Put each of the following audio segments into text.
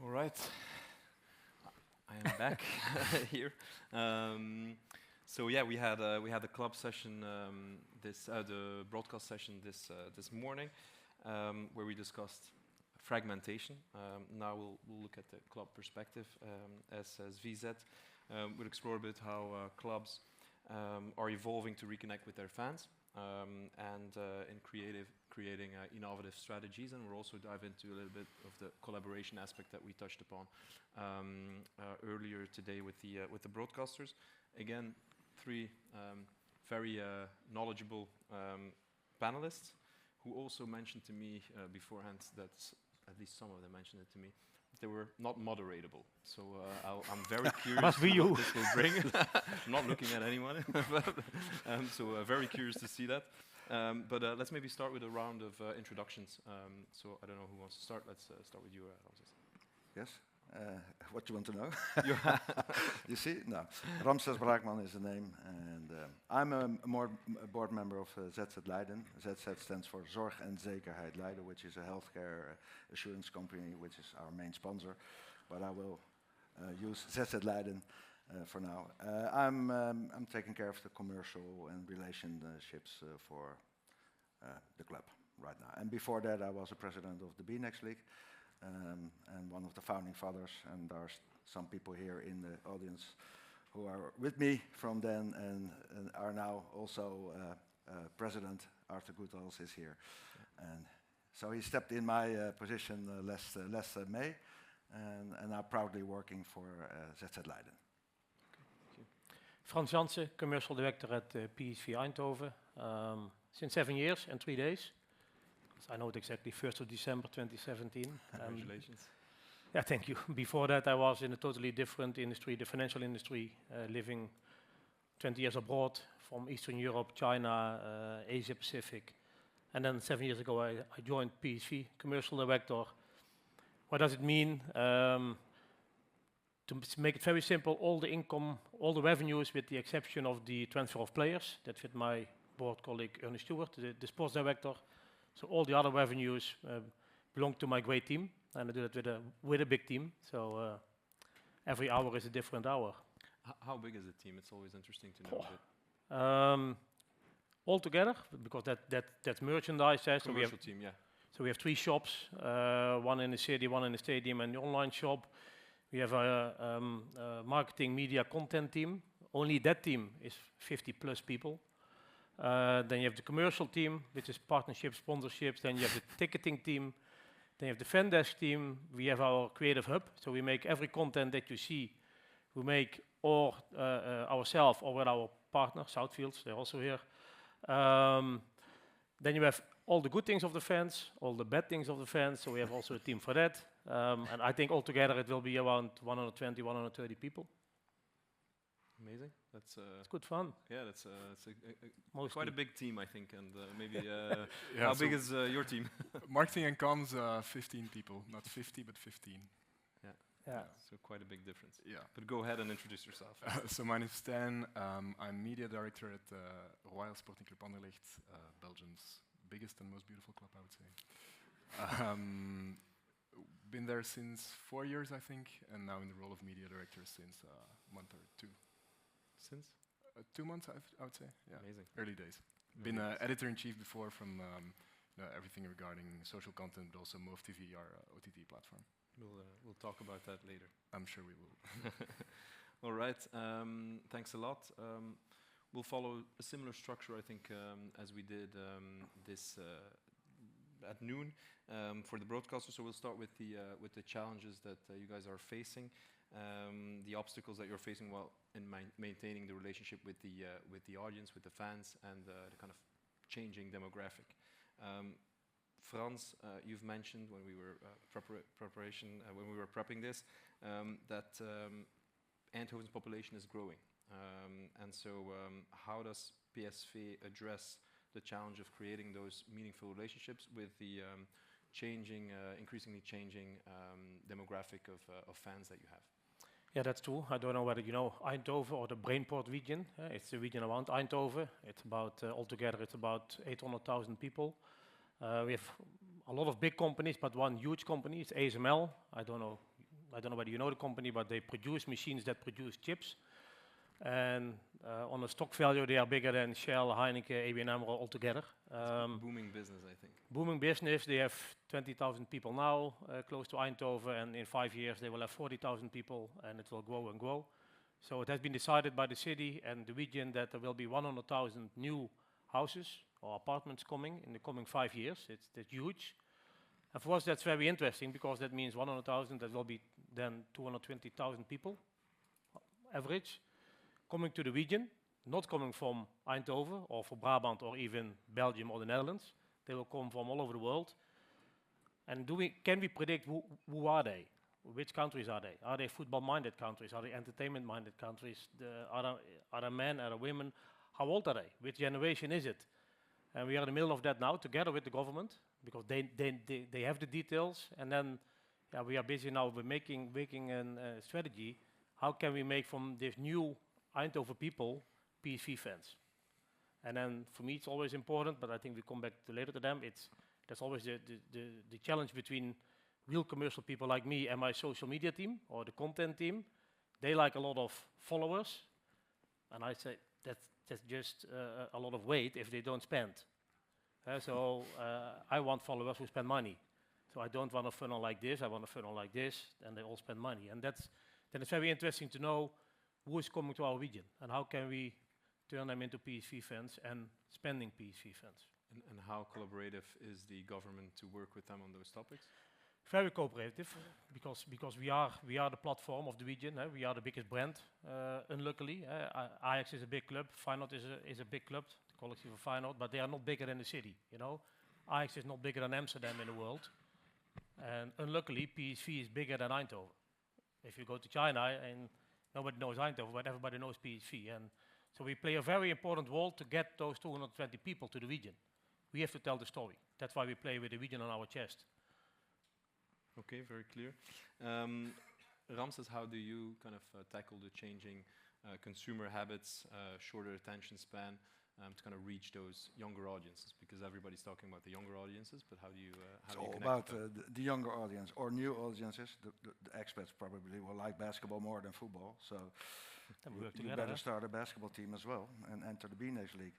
All right, I am back here. So yeah, we had the club session, the broadcast session this morning, where we discussed fragmentation. Now we'll look at the club perspective as VZ. We'll explore a bit how clubs are evolving to reconnect with their fans and in creating innovative strategies, and we'll also dive into a little bit of the collaboration aspect that we touched upon earlier today with the broadcasters. Again, three very knowledgeable panelists who also mentioned to me beforehand that at least some of them mentioned it to me. They were not moderatable, so I'm very curious Must be you. what this will bring. I'm not looking at anyone, so very curious to see that. But let's maybe start with a round of introductions. So I don't know who wants to start. Let's start with you, Ramses. Yes. What you want to know? You see? No. Ramses Braakman is the name, and I'm a board member of ZZ Leiden. ZZ stands for Zorg en Zekerheid Leiden, which is a healthcare assurance company, which is our main sponsor. But I will use ZZ Leiden for now. I'm taking care of the commercial and relationships for the club right now. And before that, I was a president of the B-Next League. And one of the founding fathers, and there are some people here in the audience who are with me from then and are now also President Arthur Goethals is here. Yeah. And so he stepped in my position last May, and I'm proudly working for ZZ Leiden. Okay, Frans Jansen, Commercial Director at PSV Eindhoven, since 7 years and 3 days. I know it exactly, 1st of December 2017. Congratulations. Yeah, thank you. Before that, I was in a totally different industry, the financial industry, living 20 years abroad, from Eastern Europe, China, Asia Pacific. And then 7 years ago, I joined PSV, Commercial Director. What does it mean? To make it very simple, all the income, all the revenues, with the exception of the transfer of players, that's with my board colleague, Ernie Stewart, the sports director. So all the other revenues belong to my great team, and I do that with a big team. So every hour is a different hour. How big is the team? It's always interesting to know. All together, because that's merchandise. Commercial team, yeah. So we have 3 shops, one in the city, one in the stadium, and the online shop. We have a marketing, media, content team. Only that team is 50 plus people. Then you have the commercial team, which is partnerships, sponsorships. Then you have the ticketing team. Then you have the fan desk team. We have our creative hub. So we make every content that you see, we make or ourselves or with our partner, Southfields, they're also here. Then you have all the good things of the fans, all the bad things of the fans. So we have also a team for that. And I think altogether it will be around 120, 130 people. Amazing. That's it's good fun. Yeah, that's quite a big team, I think. And maybe yeah, how big is your team? Marketing and comms, 15 people, not 50, but 15. Yeah. So quite a big difference. Yeah. But go ahead and introduce yourself. So my name is Stijn. I'm media director at Royal Sporting Club Anderlecht, Belgium's biggest and most beautiful club, I would say. Been there since 4 years, I think, and now in the role of media director since a month or 2. Since? 2 months, I would say. Yeah. Amazing. Early days. Been editor-in-chief before from everything regarding social content, but also Move TV, our OTT platform. We'll talk about that later. I'm sure we will. All right. Thanks a lot. We'll follow a similar structure, I think, as we did this at noon for the broadcaster. So we'll start with the challenges that you guys are facing. The obstacles that you're facing while in maintaining the relationship with the audience, with the fans, and the kind of changing demographic. Frans, you've mentioned when we were when we were prepping this, that Eindhoven's population is growing, and so how does PSV address the challenge of creating those meaningful relationships with the increasingly changing demographic of fans that you have? Yeah, that's true. I don't know whether you know Eindhoven or the Brainport region. It's the region around Eindhoven. It's about, altogether, it's about 800,000 people. We have a lot of big companies, but one huge company is ASML. I don't know I don't know whether you know the company, but they produce machines that produce chips. And on a stock value, they are bigger than Shell, Heineken, ABN AMRO altogether. Booming business, I think. Booming business. They have 20,000 people now, close to Eindhoven, and in 5 years they will have 40,000 people, and it will grow and grow. So it has been decided by the city and the region that there will be 100,000 new houses or apartments coming in the coming 5 years. That's huge. And for us, that's very interesting because that means 100,000, that will be then 220,000 people, average, coming to the region, not coming from Eindhoven or from Brabant or even Belgium or the Netherlands. They will come from all over the world. And can we predict who are they? Which countries are they? Are they football-minded countries? Are they entertainment-minded countries? Are they men? Are they women? How old are they? Which generation is it? And we are in the middle of that now, together with the government, because they have the details. And then we are busy now with making a strategy. How can we make from this new Eindhoven people PSV fans? And then for me, it's always important, but I think we come back to later to them. That's always the challenge between real commercial people like me and my social media team or the content team. They like a lot of followers, and I say that's just a lot of weight if they don't spend. So I want followers who spend money. So I don't want a funnel like this. I want a funnel like this, and they all spend money. And then it's very interesting to know who is coming to our region and how can we turn them into PSV fans and spending PSV fans. And how collaborative is the government to work with them on those topics? Very cooperative, because we are the platform of the region. We are the biggest brand, unluckily. Ajax is a big club. Feyenoord is a big club, the collective of Feyenoord, but they are not bigger than the city. Ajax is not bigger than Amsterdam in the world, and unluckily PSV is bigger than Eindhoven. If you go to China, and nobody knows Eindhoven, but everybody knows PSV, and so we play a very important role to get those 220 people to the region. We have to tell the story. That's why we play with the region on our chest. Okay, very clear. Ramses, how do you kind of tackle the changing consumer habits, shorter attention span, to kind of reach those younger audiences? Because everybody's talking about the younger audiences, but how do you it's all about the younger audience or new audiences. The expats probably will like basketball more than football, so you better start a basketball team as well and enter the B-Next League.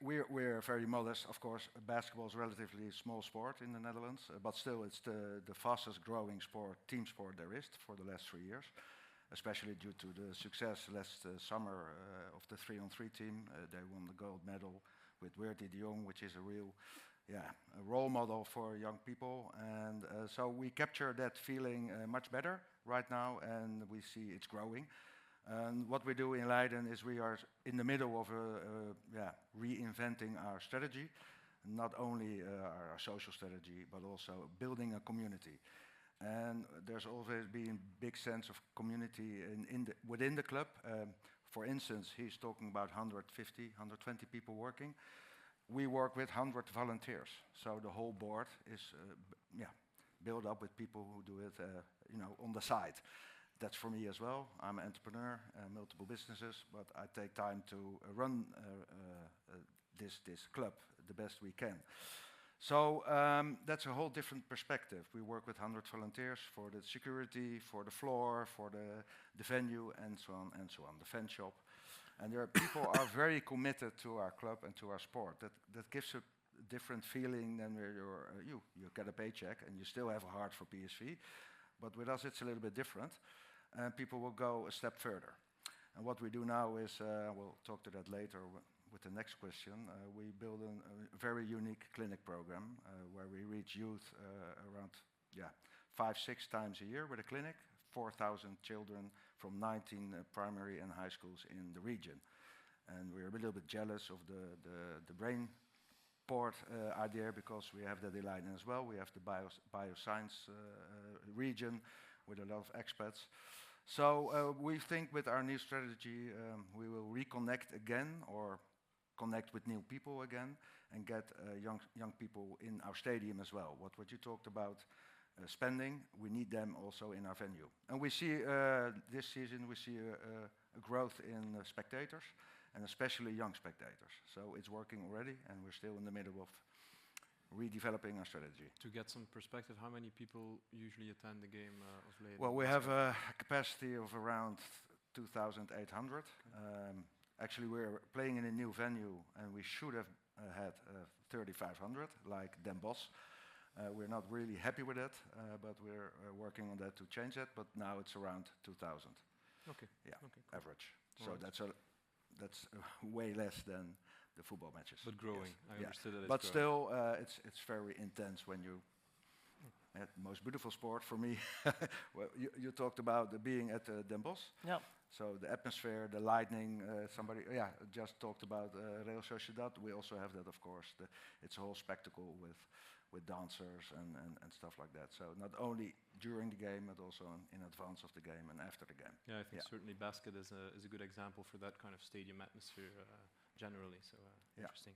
We're very modest, of course. Basketball is a relatively small sport in the Netherlands, but still it's the fastest growing team sport there is for the last 3 years, especially due to the success last summer of the 3-on-3 team. They won the gold medal with Weerty de Jong, which is a real a role model for young people. And so we capture that feeling much better right now, and we see it's growing. And what we do in Leiden is we are in the middle of reinventing our strategy, not only our social strategy, but also building a community. And there's always been a big sense of community within the club. For instance, he's talking about 150, 120 people working. We work with 100 volunteers, so the whole board is built up with people who do it on the side. That's for me as well. I'm an entrepreneur, multiple businesses, but I take time to run this club the best we can. So that's a whole different perspective. We work with 100 volunteers for the security, for the floor, for the venue, and so on and so on, the fan shop. And there are people are very committed to our club and to our sport. That gives a different feeling than where you get a paycheck and you still have a heart for PSV. But with us, it's a little bit different. And people will go a step further. And what we do now is, we'll talk to that later with the next question, we build a very unique clinic program where we reach youth around 5-6 times a year with a clinic, 4,000 children from 19 primary and high schools in the region. And we're a little bit jealous of the brain port idea because we have that in Leiden as well. We have the bioscience region with a lot of expats. So we think with our new strategy we will reconnect again or connect with new people again and get young people in our stadium as well. What you talked about spending, we need them also in our venue. And we see this season we see a growth in spectators and especially young spectators. So it's working already and we're still in the middle of redeveloping our strategy. To get some perspective, how many people usually attend the game of Leiden? Well, we have a capacity of around 2,800. Actually, we're playing in a new venue, and we should have had 3,500, like Den Bosch. We're not really happy with it, but we're working on that to change that. But now it's around 2,000. Okay. Yeah, okay, cool. average. All So right. that's way less than the football matches. But growing. Yes. I Yeah. understood that. But it's growing. still, it's very intense when you. The most beautiful sport for me. Well, you talked about being at Den Bosch. Yeah. So the atmosphere, the lightning. Somebody, just talked about Real Sociedad. We also have that, of course. It's a whole spectacle with dancers and stuff like that. So not only during the game, but also in advance of the game and after the game. Yeah, I think certainly basket is a good example for that kind of stadium atmosphere generally. So interesting.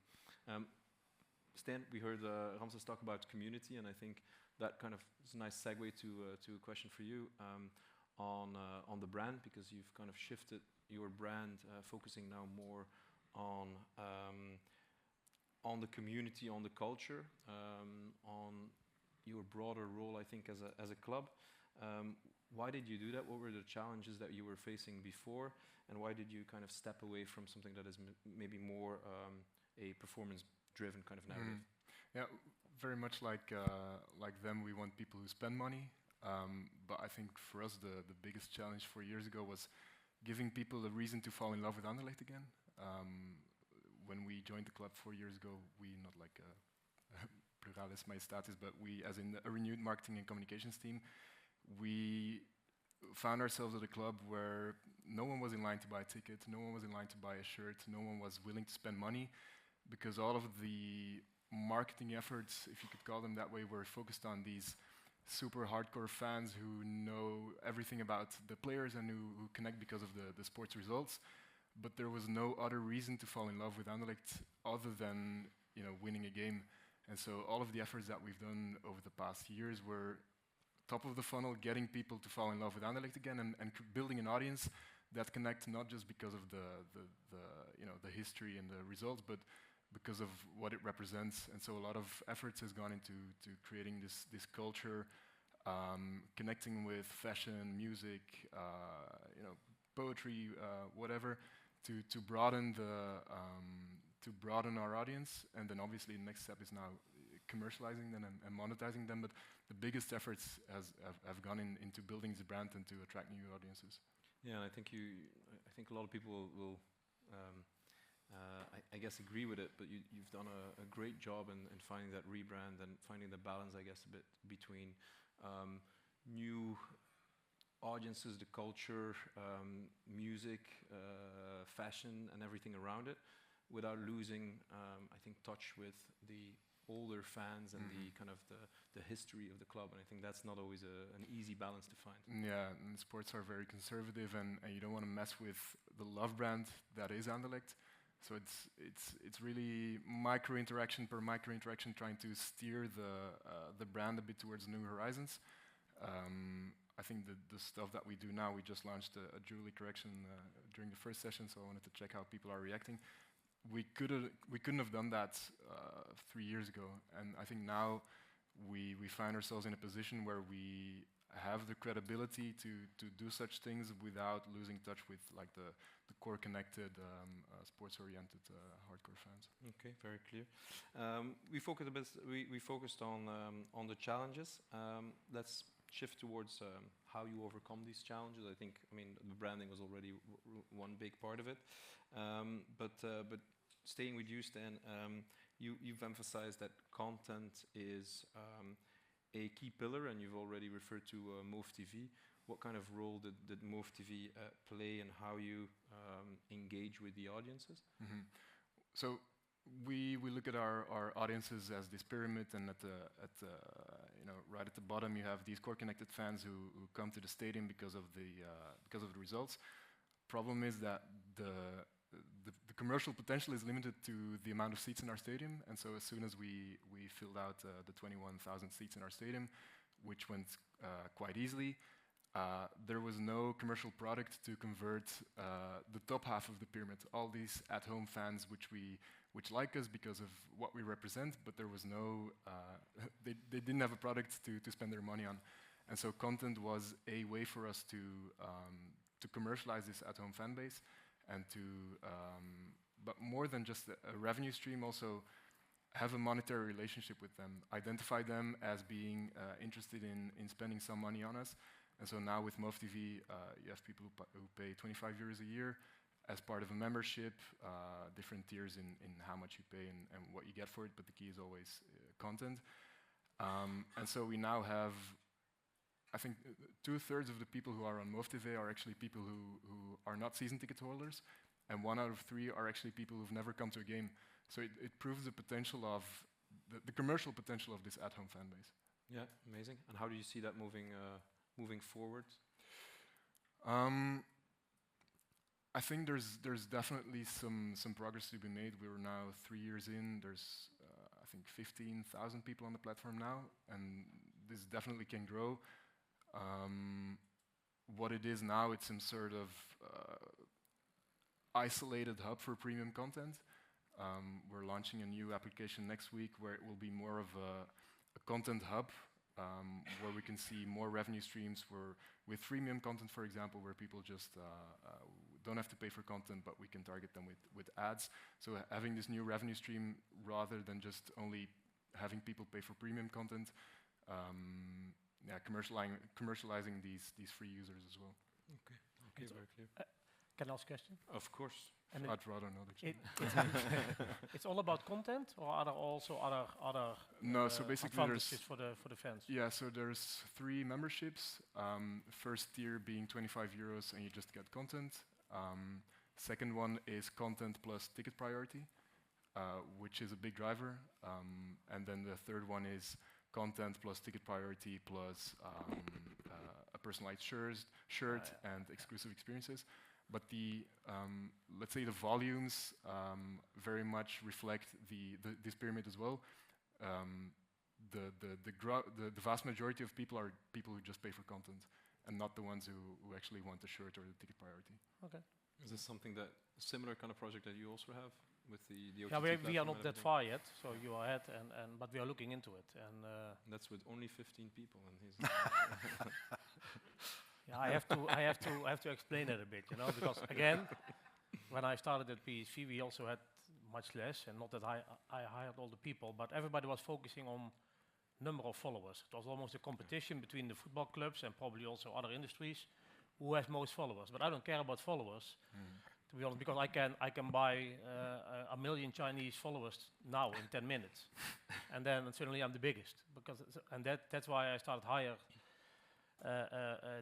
Stan, we heard Ramses talk about community, and I think that kind of is a nice segue to a question for you on the brand, because you've kind of shifted your brand, focusing now more on the community, on the culture, on your broader role, I think, as a club. Why did you do that? What were the challenges that you were facing before, and why did you kind of step away from something that is maybe more a performance-driven kind of narrative? Yeah, very much like them, we want people who spend money. But I think for us, the biggest challenge 4 years ago was giving people a reason to fall in love with Anderlecht again. When we joined the club 4 years ago, we, not like pluralis majestatis, but we, as in a renewed marketing and communications team, we found ourselves at a club where no one was in line to buy a ticket, no one was in line to buy a shirt, no one was willing to spend money, because all of the marketing efforts, if you could call them that way, were focused on these super hardcore fans who know everything about the players and who connect because of the sports results. But there was no other reason to fall in love with Anderlecht other than winning a game. And so all of the efforts that we've done over the past years were top of the funnel, getting people to fall in love with Anderlecht again, and building an audience that connect not just because of the history and the results, but because of what it represents. And so a lot of efforts has gone into creating this culture, connecting with fashion, music, poetry, whatever, to broaden our audience. And then obviously the next step is now commercializing them and monetizing them. But the biggest efforts have gone into building the brand and to attract new audiences. Yeah, and I think a lot of people will I guess agree with it, but you've done a great job in finding that rebrand and finding the balance, I guess, a bit between new audiences, the culture, music, fashion, and everything around it, without losing, I think, touch with the older fans and the kind of the history of the club. And I think that's not always an easy balance to find. Yeah, and sports are very conservative, and you don't want to mess with the love brand that is Anderlecht. So it's really micro interaction per micro interaction, trying to steer the brand a bit towards new horizons. I think the stuff that we do now, we just launched a jewelry correction during the first session, so I wanted to check how people are reacting. We couldn't have done that 3 years ago, and I think now we find ourselves in a position where we have the credibility to do such things without losing touch with like the core connected sports-oriented hardcore fans. Okay, very clear. We focused on the challenges. Let's shift towards how you overcome these challenges. I mean, the branding was already one big part of it. But staying with you, Stan, you've emphasized that content is a key pillar, and you've already referred to Move TV. What kind of role did Move TV play in how you engage with the audiences? So we look at our audiences as this pyramid, and right at the bottom you have these core connected fans who come to the stadium because of the results. Problem is that the commercial potential is limited to the amount of seats in our stadium, and so as soon as we filled out the 21,000 seats in our stadium, which went quite easily, there was no commercial product to convert the top half of the pyramid, all these at-home fans which we which like us because of what we represent, but there was no, they didn't have a product to spend their money on. And so content was a way for us to commercialize this at-home fan base and to, but more than just a revenue stream, also have a monetary relationship with them, identify them as being interested in spending some money on us. And so now with MoveTV, you have people who pay 25 euros a year as part of a membership, different tiers in how much you pay and what you get for it, but the key is always content. And so we now have, I think 2/3 of the people who are on MoveTV are actually people who are not season ticket holders, and 1 out of 3 are actually people who've never come to a game. So it proves the potential of, the commercial potential of this at-home fan base. Yeah, amazing. And how do you see that moving forward? I think there's definitely some progress to be made. We're now 3 years in. There's I think 15,000 people on the platform now, and this definitely can grow. What it is now, it's some sort of isolated hub for premium content. We're launching a new application next week where it will be more of a content hub, where we can see more revenue streams with freemium content, for example, where people just don't have to pay for content, but we can target them with ads. So having this new revenue stream rather than just only having people pay for premium content, commercializing these free users as well. Okay, very clear. Can I ask a question? Of course. And I'd rather not actually. It's all about content, or are there also other no, so basically advantages for the fans? Yeah, so there's 3 memberships. First tier being 25 euros and you just get content. Second one is content plus ticket priority, which is a big driver. And then the third one is content plus ticket priority plus a personalized shirt and exclusive experiences. But the let's say the volumes very much reflect this pyramid as well. The vast majority of people are people who just pay for content, and not the ones who actually want the shirt or the ticket priority. Okay. Is this something that a similar kind of project that you also have with the OTT Yeah, we are not and that far yet, so you are ahead, but we are looking into it. And that's with only 15 people, and he's. Yeah, I have to explain it a bit, you know, because again, when I started at PSV, we also had much less, and not that I hired all the people, but everybody was focusing on number of followers. It was almost a competition between the football clubs and probably also other industries who has most followers. But I don't care about followers, to be honest, because I can buy 1 million Chinese followers now in 10 minutes, and then suddenly I'm the biggest. That's why I started hire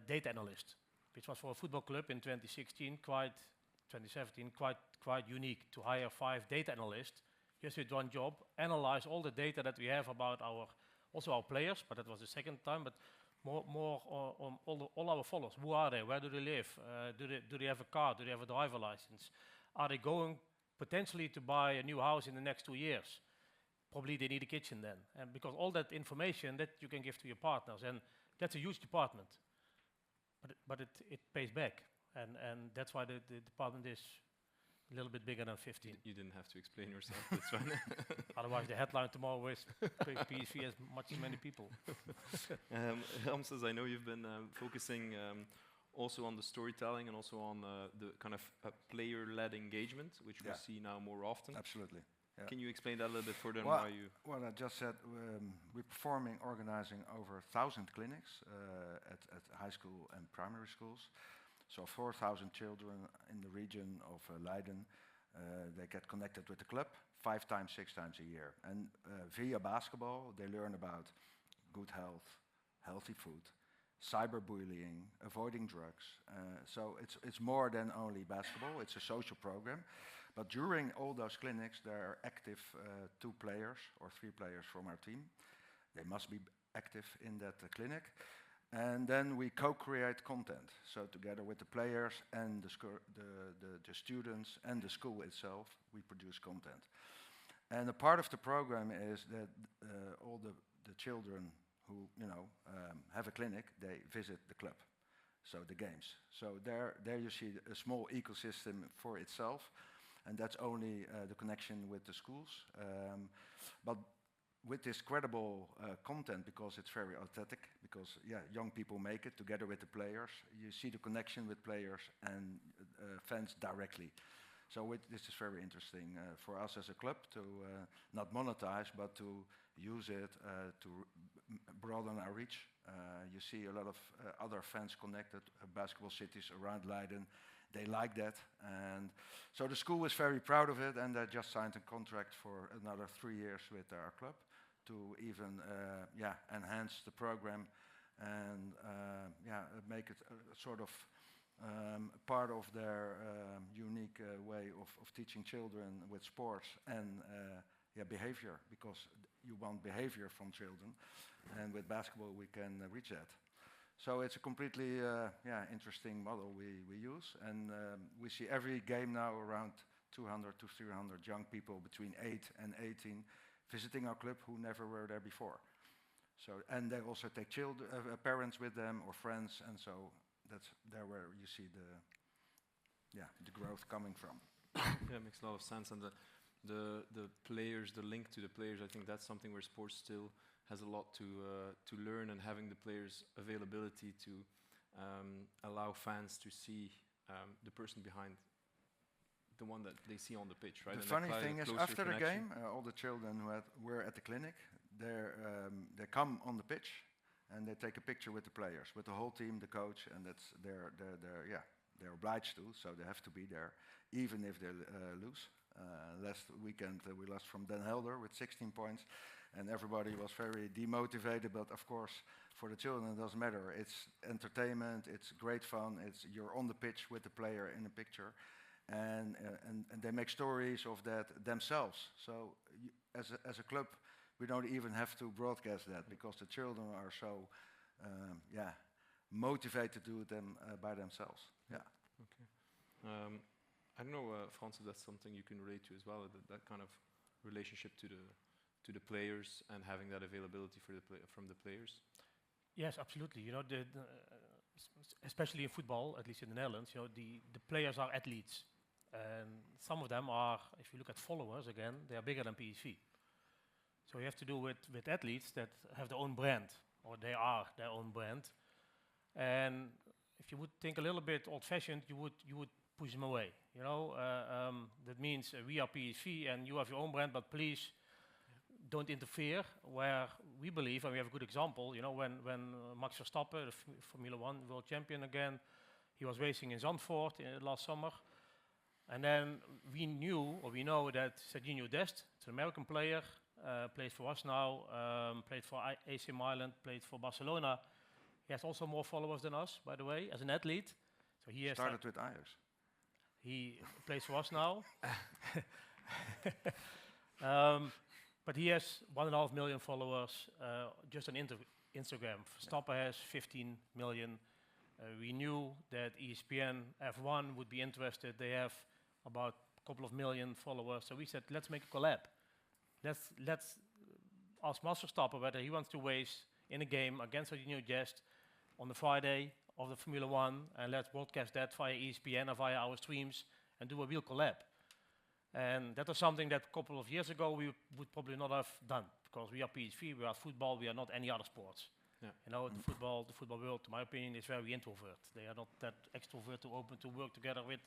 data analyst, which was for a football club in 2016, 2017, quite unique to hire 5 data analysts just with one job, analyze all the data that we have about our players, but that was the second time, but more on all our followers. Who are they? Where do they live? Do they have a car? Do they have a driver license? Are they going potentially to buy a new house in the next 2 years? Probably they need a kitchen then, and because all that information that you can give to your partners, and that's a huge department, but it pays back, and that's why the department is a little bit bigger than 15. You didn't have to explain yourself. That's fine. Otherwise, the headline tomorrow is PSV has much too many people. Ramses, I know you've been focusing also on the storytelling and also on the kind of player-led engagement, which we see now more often. Absolutely. Yeah. Can you explain that a little bit further? And Well, why you? what I just said, we're organizing over 1,000 clinics at high school and primary schools. So 4,000 children in the region of Leiden, they get connected with the club 5 times, 6 times a year. And via basketball, they learn about good health, healthy food, cyberbullying, avoiding drugs. So it's more than only basketball, it's a social program. But during all those clinics, there are active 2 players or 3 players from our team. They must be active in that clinic. And then we co-create content. So together with the players and the students and the school itself, we produce content. And a part of the program is that all the children who have a clinic, they visit the club, so the games. So there you see a small ecosystem for itself. and that's only the connection with the schools. But with this credible content, because it's very authentic, because young people make it together with the players, you see the connection with players and fans directly. So this is very interesting for us as a club to not monetize, but to use it to broaden our reach. You see a lot of other fans connected, basketball cities around Leiden. They like that, and so the school is very proud of it, and they just signed a contract for another 3 years with our club to even enhance the program and make it a sort of part of their unique way of teaching children with sports and behavior, because you want behavior from children, and with basketball we can reach that. So it's a completely interesting model we use, and we see every game now around 200 to 300 young people between 8 and 18 visiting our club who never were there before. So, and they also take parents with them or friends, and so that's there where you see the growth coming from. Yeah, it makes a lot of sense, and the players, the link to the players, I think that's something where sports still has a lot to learn, and having the players' availability to allow fans to see the person behind the one that they see on the pitch, right? The and funny thing is, after the connection. game, all the children who were at the clinic, they come on the pitch and they take a picture with the players, with the whole team, the coach, and that's they're obliged to, so they have to be there, even if they lose. Last weekend we lost from Den Helder with 16 points, and everybody was very demotivated. But of course, for the children, it doesn't matter. It's entertainment. It's great fun. You're on the pitch with the player in a picture, and they make stories of that themselves. So as a club, we don't even have to broadcast that, because the children are so motivated to do them by themselves. Yeah. Okay. I don't know, Frans, if that's something you can relate to as well. That kind of relationship to the players and having that availability for from the players. Yes, absolutely. You know, especially in football, at least in the Netherlands, you know, the players are athletes, and some of them are, if you look at followers again, they are bigger than PSV. So you have to do with athletes that have their own brand, or they are their own brand. And if you would think a little bit old-fashioned, you would push them away. You know, that means we are PSV and you have your own brand, but please don't interfere. Where we believe, and we have a good example, you know, when Max Verstappen, the Formula 1 world champion again, he was racing in Zandvoort last summer, and then we know that Serginho Dest, it's an American player, plays for us now, played for AC Milan, played for Barcelona. He has also more followers than us, by the way, as an athlete. So he started with Ajax. He plays for us now. But he has 1.5 million followers just on Instagram. Verstappen has 15 million. We knew that ESPN F1 would be interested. They have about a couple of million followers. So we said, let's make a collab. Let's ask Max Verstappen whether he wants to race in a game against Serginho Dest on the Friday of the Formula 1, and let's broadcast that via ESPN or via our streams and do a real collab. And that was something that a couple of years ago we would probably not have done, because we are PSV, we are football, we are not any other sports. Yeah. You know, the football world, to my opinion, is very introvert. They are not that extrovert to open to work together with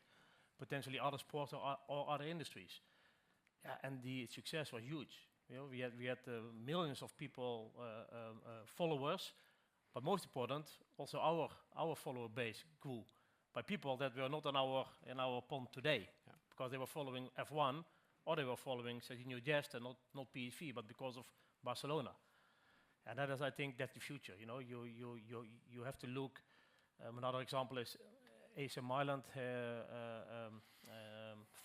potentially other sports or other industries. Yeah, and the success was huge. You know, we had millions of people, followers. But most important, also our follower base grew by people that were not in our pond today, because they were following F1 or they were following Serginho Dest and not PSV, but because of Barcelona. And that is, I think, that's the future. You know, you have to look. Another example is AC Milan.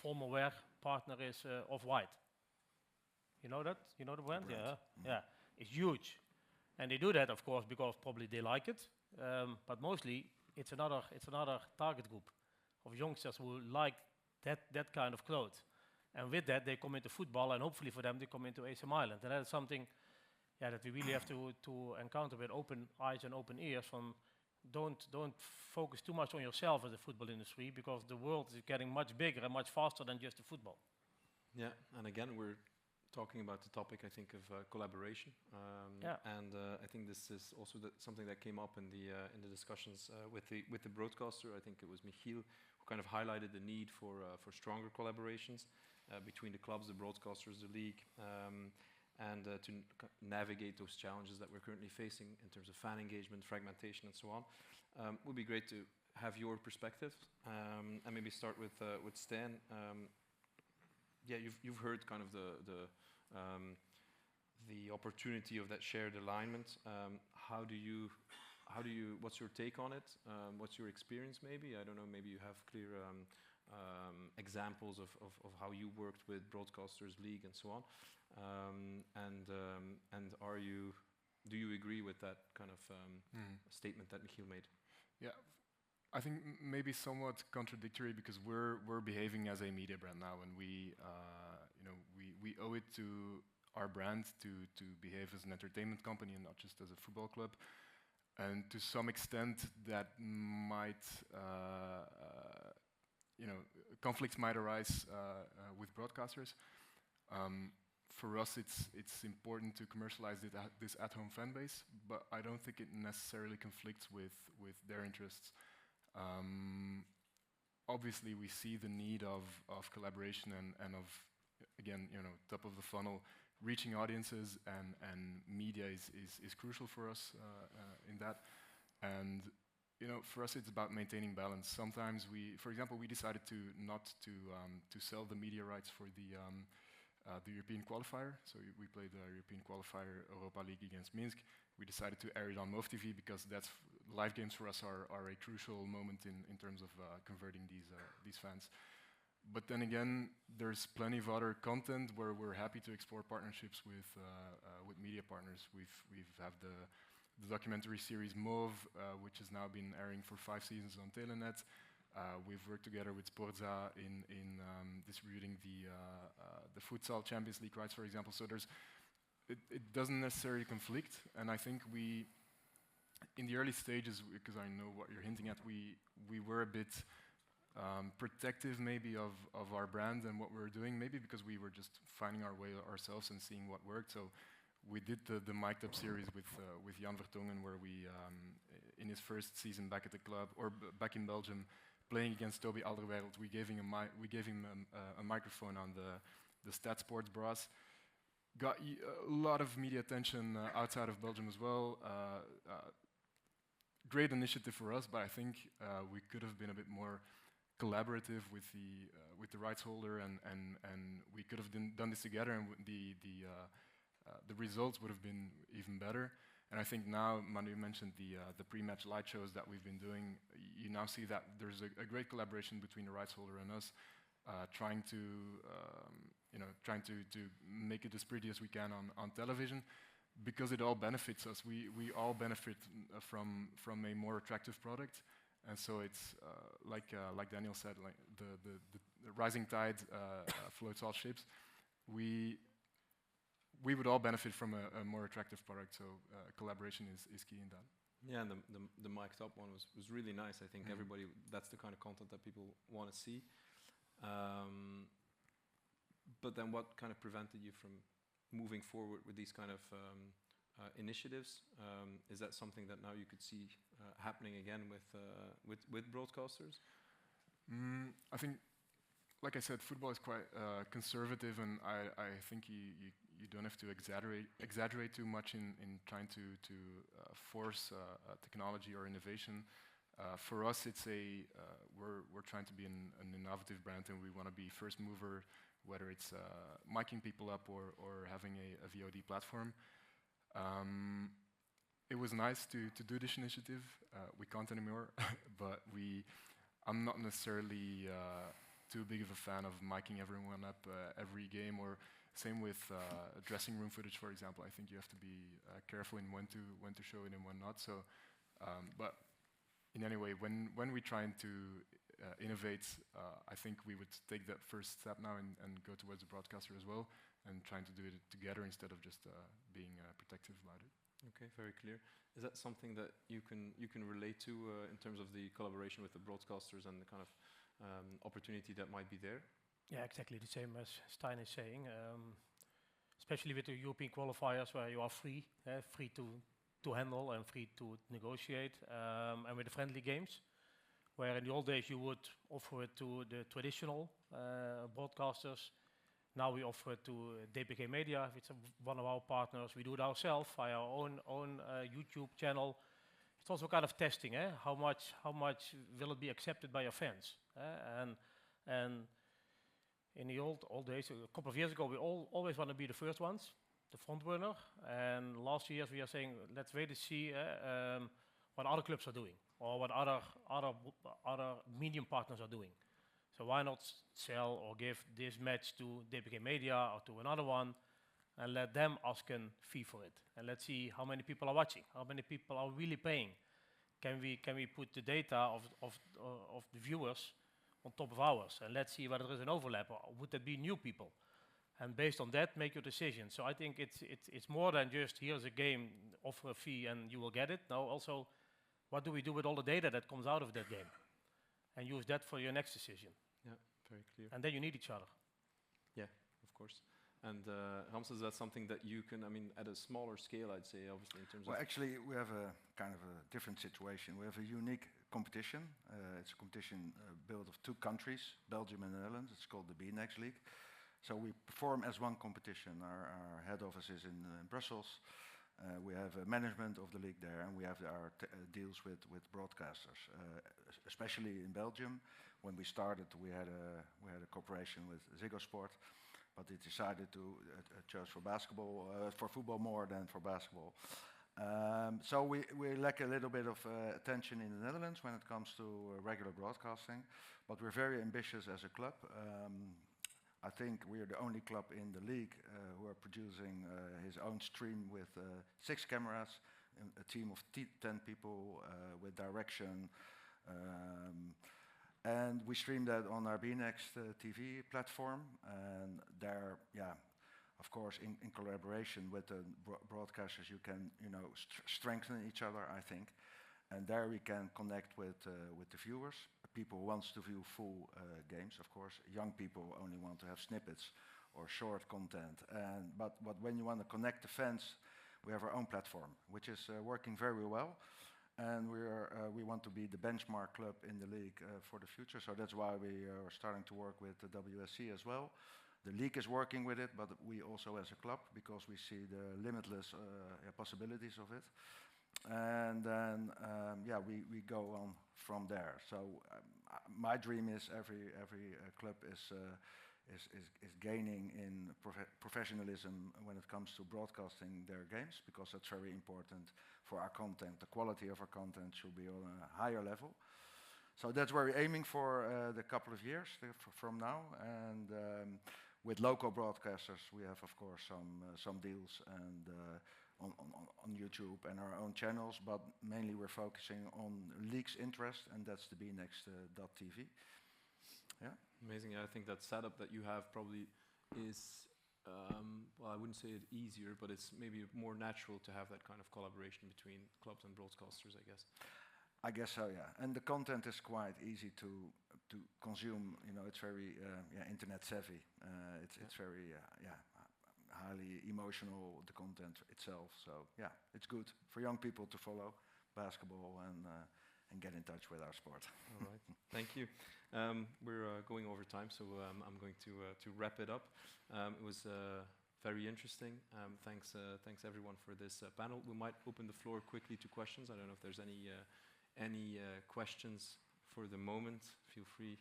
Formal wear partner is Off-White. You know that? You know the brand? Yeah. Yeah, it's huge. And they do that, of course, because probably they like it, but mostly it's another target group of youngsters who like that kind of clothes. And with that, they come into football, and hopefully for them, they come into AC Milan. And that is something, that we really have to encounter with open eyes and open ears. From don't focus too much on yourself as a football industry, because the world is getting much bigger and much faster than just the football. Yeah, and again, we're talking about the topic, I think, of collaboration. And I think this is also something that came up in the discussions with the broadcaster. I think it was Michiel who kind of highlighted the need for stronger collaborations between the clubs, the broadcasters, the league, and to navigate those challenges that we're currently facing in terms of fan engagement, fragmentation, and so on. Would be great to have your perspective, and maybe start with Stan. Yeah, you've heard kind of the opportunity of that shared alignment. What's your take on it? What's your experience? Maybe I don't know. Maybe you have clear examples of how you worked with broadcasters, league, and so on. And do you agree with that kind of statement that Michiel made? Yeah, I think maybe somewhat contradictory, because we're behaving as a media brand now, and we owe it to our brand to behave as an entertainment company and not just as a football club. And to some extent, that might conflicts might arise with broadcasters. For us, it's important to commercialize this at-home fan base, but I don't think it necessarily conflicts with their interests. Obviously, we see the need of collaboration and of, again, top of the funnel, reaching audiences, and media is crucial for us in that. And for us, it's about maintaining balance. Sometimes for example, we decided not to sell the media rights for the European qualifier. So we played the European qualifier Europa League against Minsk. We decided to air it on MOVE TV because live games for us are a crucial moment in terms of converting these fans. But then again, there's plenty of other content where we're happy to explore partnerships with media partners. We've have the documentary series MOVE, which has now been airing for 5 seasons on Telenet. We've worked together with Sporza in distributing the futsal Champions League rights, for example. So it doesn't necessarily conflict, and I think in the early stages, because I know what you're hinting at, we were a bit protective maybe of our brand and what we were doing, maybe because we were just finding our way ourselves and seeing what worked. So we did the mic'd up series with Jan Vertongen, where we in his first season back at the club, or back in Belgium, playing against Toby Alderweireld, we gave him a microphone on the Stat Sports brass. Got a lot of media attention outside of Belgium as well. Great initiative for us, but I think we could have been a bit more collaborative with the rights holder, and we could have done this together, and the results would have been even better. And I think now, Manu mentioned the pre-match light shows that we've been doing. You now see that there's a great collaboration between the rights holder and us, trying to make it as pretty as we can on television, because it all benefits us. We all benefit from a more attractive product, and so it's like Daniel said, like the rising tide floats all ships. We would all benefit from a more attractive product, so collaboration is key in that. Yeah, and the mic'd up one was really nice. I think everybody, that's the kind of content that people want to see. But then what kind of prevented you from moving forward with these kind of initiatives? Is that something that now you could see happening again with broadcasters? I think, like I said, football is quite conservative, and I think you don't have to exaggerate too much in trying to force technology or innovation. For us, it's we're trying to be an innovative brand, and we want to be first mover, whether it's miking people up or having a VOD platform. It was nice to do this initiative. We can't anymore, but I'm not necessarily too big of a fan of miking everyone up every game, or same with dressing room footage, for example. I think you have to be careful in when to show it and when not. So, but in any way, when we're trying to innovate, I think we would take that first step now and go towards the broadcaster as well, and trying to do it together instead of just being protective about it. Okay, very clear. Is that something that you can relate to in terms of the collaboration with the broadcasters and the kind of opportunity that might be there? Yeah, exactly the same as Stijn is saying. Especially with the European qualifiers, where you are free to handle and free to negotiate, and with the friendly games, where in the old days you would offer it to the traditional broadcasters. Now we offer it to DPG Media, it's one of our partners. We do it ourselves via our own YouTube channel. It's also kind of testing, how much will it be accepted by your fans? And in the old days, a couple of years ago, we always want to be the first ones, the front runner. And last years we are saying, let's wait to see what other clubs are doing, or what other medium partners are doing. So why not sell or give this match to DPG Media or to another one, and let them ask a fee for it, and let's see how many people are watching, how many people are really paying. Can we put the data of the viewers on top of ours, and let's see whether there is an overlap, or would there be new people? And based on that, make your decision. So I think it's more than just here's a game, offer a fee, and you will get it. No, also, what do we do with all the data that comes out of that game, and use that for your next decision? Yeah, very clear. And then you need each other. Yeah, of course. And Ramses, is that something that you can, I mean, at a smaller scale, I'd say, obviously, in terms of... Well, actually, we have a kind of a different situation. We have a unique competition. It's a competition built of 2 countries, Belgium and the Netherlands. It's called the BNext League. So we perform as one competition. Our head office is in Brussels. We have management of the league there, and we have our deals with broadcasters. Especially in Belgium, when we started, we had a cooperation with Ziggo Sport, but they decided to choose for basketball, for football more than for basketball. So we lack a little bit of attention in the Netherlands when it comes to regular broadcasting, but we're very ambitious as a club. I think we are the only club in the league who are producing his own stream with 6 cameras, a team of 10 people with direction. And we stream that on our BNext TV platform. And there, yeah, of course, in collaboration with the broadcasters, you can, strengthen each other, I think. And there we can connect with the viewers. People who want to view full games, of course. Young people only want to have snippets or short content. But when you want to connect the fans, we have our own platform, which is working very well. And we want to be the benchmark club in the league for the future. So that's why we are starting to work with the WSC as well. The league is working with it, but we also as a club, because we see the limitless possibilities of it. And then, we go on from there. So my dream is every club is gaining in professionalism when it comes to broadcasting their games, because that's very important for our content. The quality of our content should be on a higher level. So that's where we're aiming for the couple of years from now. And with local broadcasters, we have, of course, some deals and on YouTube and our own channels, but mainly we're focusing on league's interest, and that's the BNext.tv. Yeah. Amazing. I think that setup that you have probably is, well, I wouldn't say it easier, but it's maybe more natural to have that kind of collaboration between clubs and broadcasters, I guess. I guess so, yeah. And the content is quite easy to consume. It's very internet savvy. It's very highly emotional, the content itself. So yeah, it's good for young people to follow basketball and get in touch with our sport. All right, thank you. We're going over time, so I'm going to wrap it up. It was very interesting. Thanks everyone for this panel. We might open the floor quickly to questions. I don't know if there's any questions for the moment. Feel free.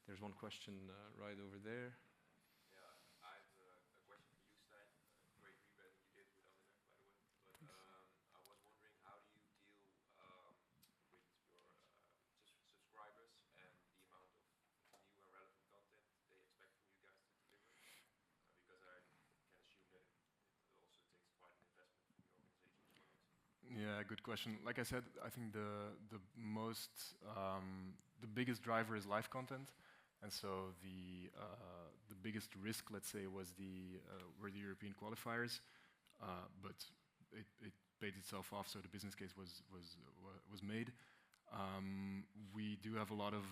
There's one question right over there. Yeah, good question. Like I said, I think the biggest driver is live content, and so the biggest risk, let's say, were the European qualifiers. But it paid itself off. So the business case was made. We do have a lot of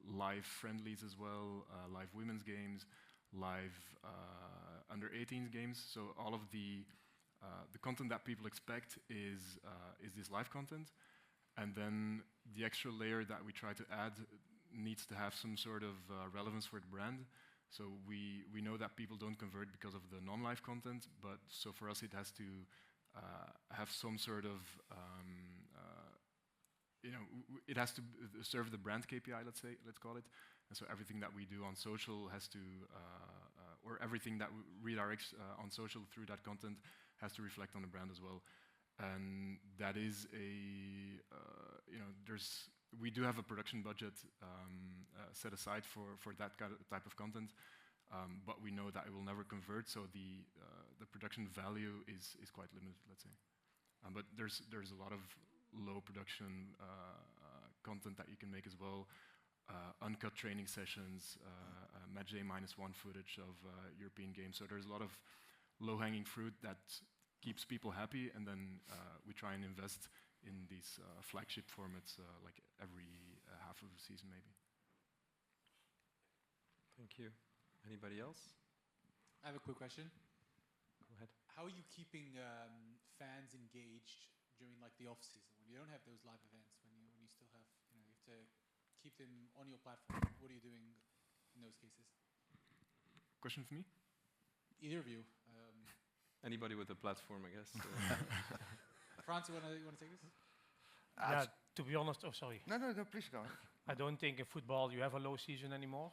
live friendlies as well, live women's games, live under 18s games. So all of the content that people expect is this live content, and then the extra layer that we try to add needs to have some sort of relevance for the brand. So we know that people don't convert because of the non-live content, but so for us it has to have some sort of it has to serve the brand KPI, let's call it. And so everything that we do on social has to, or everything that redirects on social through that content has to reflect on the brand as well. And that is we do have a production budget set aside for that type of content, but we know that it will never convert, so the production value is quite limited, let's say. But there's a lot of low production content that you can make as well. Uncut training sessions, match day -1 footage of European games. So there's a lot of low-hanging fruit that keeps people happy, and then we try and invest in these flagship formats like every half of the season maybe. Thank you. Anybody else? I have a quick question. Go ahead. How are you keeping fans engaged during like the off season when you don't have those live events, when you still have, you have to keep them on your platform? What are you doing in those cases? Question for me? Either of you. Anybody with a platform, I guess. Frans, you want to take this? Yeah, to be honest, sorry. No, please go ahead. I don't think in football you have a low season anymore.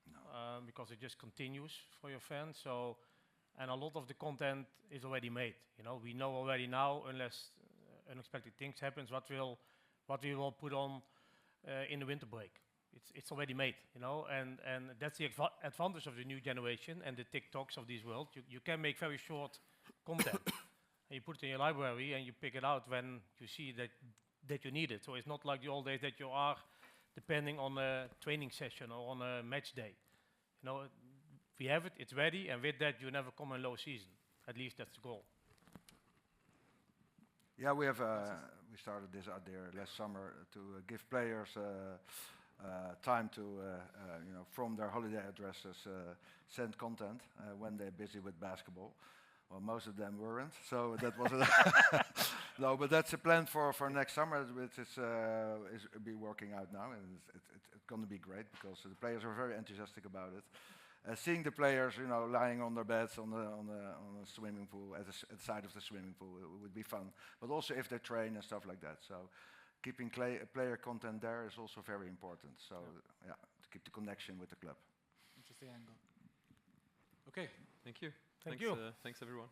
No. Because it just continues for your fans. So, and a lot of the content is already made. We know already now, unless unexpected things happens, what we will put on in the winter break. It's already made, and that's the advantage of the new generation and the TikToks of this world. You can make very short content, and you put it in your library, and you pick it out when you see that you need it. So it's not like the old days that you are depending on a training session or on a match day. We have it, it's ready, and with that you never come in low season. At least that's the goal. Yeah, we started this out there last summer to give players time to, from their holiday addresses, send content when they're busy with basketball. Well, most of them weren't, so that was no. But that's a plan for next summer, which is be working out now, and it's going to be great because the players are very enthusiastic about it. Seeing the players, lying on their beds on the swimming pool at the side of the swimming pool, it would be fun. But also if they train and stuff like that. So keeping player content there is also very important. So yeah, to keep the connection with the club. Interesting angle. Okay. Thank you. Thank you. Thanks everyone.